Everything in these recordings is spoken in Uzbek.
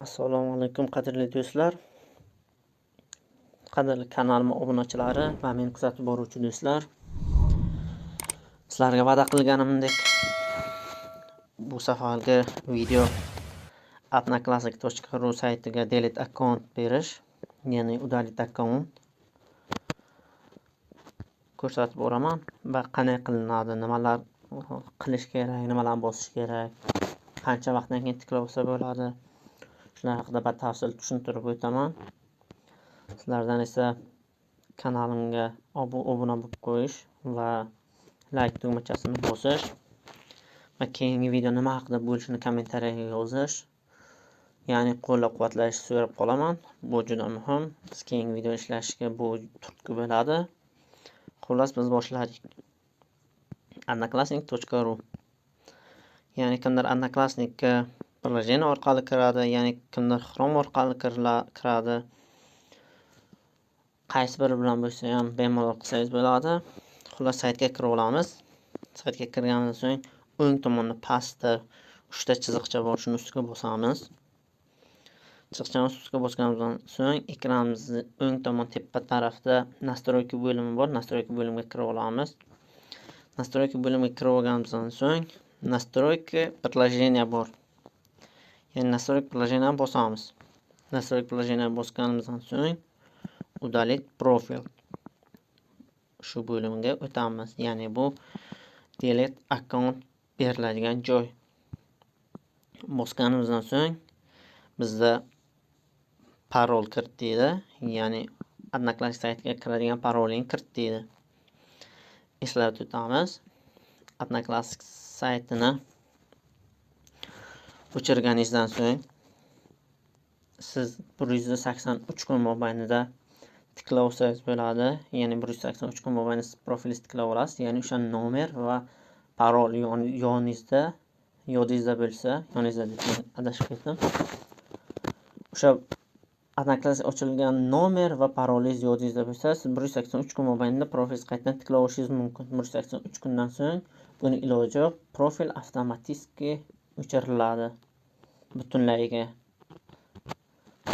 Assalomu alaykum qadrli do'stlar, qadrli kanalim obunachilari va meni kuzatib boruvchi do'stlar. Sizlarga va'da qilganimdek bu safargi video odnoklassnik.ru saytiga delete account berish, ya'ni udalить account ko'rsatib boraman va qanday qilinadi, nimalar qilish kerak, nimalar bosish kerak, qancha vaqtdan keyin tiklab olsa bo'ladi. Shular haqida batafsil tushuntirib o'taman. Sizlardan esa kanalimga obuna bo'lib qo'yish va like tugmachasini bosish va keyingi video nima haqida bo'lishini kommentariyaga yozish, ya'ni qo'llab-quvvatlash so'rab qolaman. Bu juda muhim. Biz keyingi video ishlashga bu turtki bo'ladi. Xullas, biz boshladik. Odnoklassnik.ru, ya'ni kimdir Odnoklassnikka приложение orqali kiradi, ya'ni kimdir Chrome orqali kiradi. Qaysi biri bilan bo'lsa ham bemalol qilsangiz bo'ladi. Xullas, saytga kirib olamiz. Saytga kirganimizdan so'ng o'ng tomonda pastda 3 ta chiziqcha bor, shuni ustiga bosamiz. Chiziqchani ustiga bosganimizdan so'ng ekranimizning o'ng tomon tepa tarafida настройки bo'limi bor. Настройки bo'limiga kirib olamiz. Настройки bo'limiga kirib olganimizdan so'ng настройки приложения bor. Ya'ni настройки приложения bosamiz. Настройки приложения bosganimizdan so'ng удалить профиль shu bo'limiga o'tamiz. Ya'ni bu delete account beriladigan joy. Bosganimizdan so'ng bizda parol kirit deydi, ya'ni Odnoklassnik saytiga kiradigan parolingni kirit deydi. Eslatib o'tamiz. Odnoklassnik saytini o'chirganingizdan so'ng siz 183 kun mobaynida tiklab olsangiz bo'ladi. Ya'ni 183 kun mobaynida siz profilingizni tiklab olasiz. Ya'ni o'sha nomer va parol yoningizda bo'lsa, yoningizda deb adashib ketdim. O'sha Odnoklassnik ochilgan nomer va parolingiz yodingizda bo'lsa, siz 183 kun mobaynida profilingizni qaytadan tiklab olishingiz mumkin. 183 kundan so'ng buni iloji yo'q, profil avtomatik o'chiriladi butunlayiga.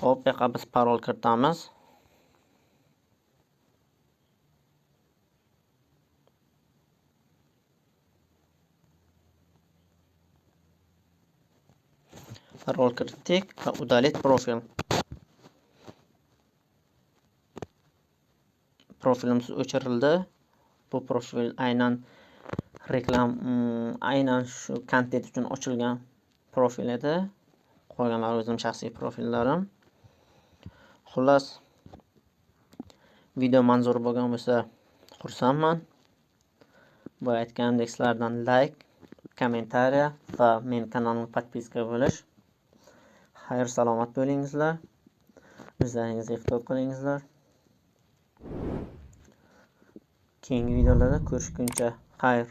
Hop, bu yoqqa biz parol kiritamiz. Parol kiritdik va удалить profil. Profilimiz o'chirildi. Bu profil aynan aynan shu kontent uchun ochilgan profil edi. Qolganlari o'zim shaxsiy profillarim. Xullas, video manzur bo'lgan bo'lsa xursandman. Bu aytganimdek sizlardan like, kommentariya va men kanalimga podpiska bo'lish. Xayr, salomat bo'lingizlar. O'zlaringizga ehtiyot qilingizlar. Keyingi videolarda ko'rishguncha xayr.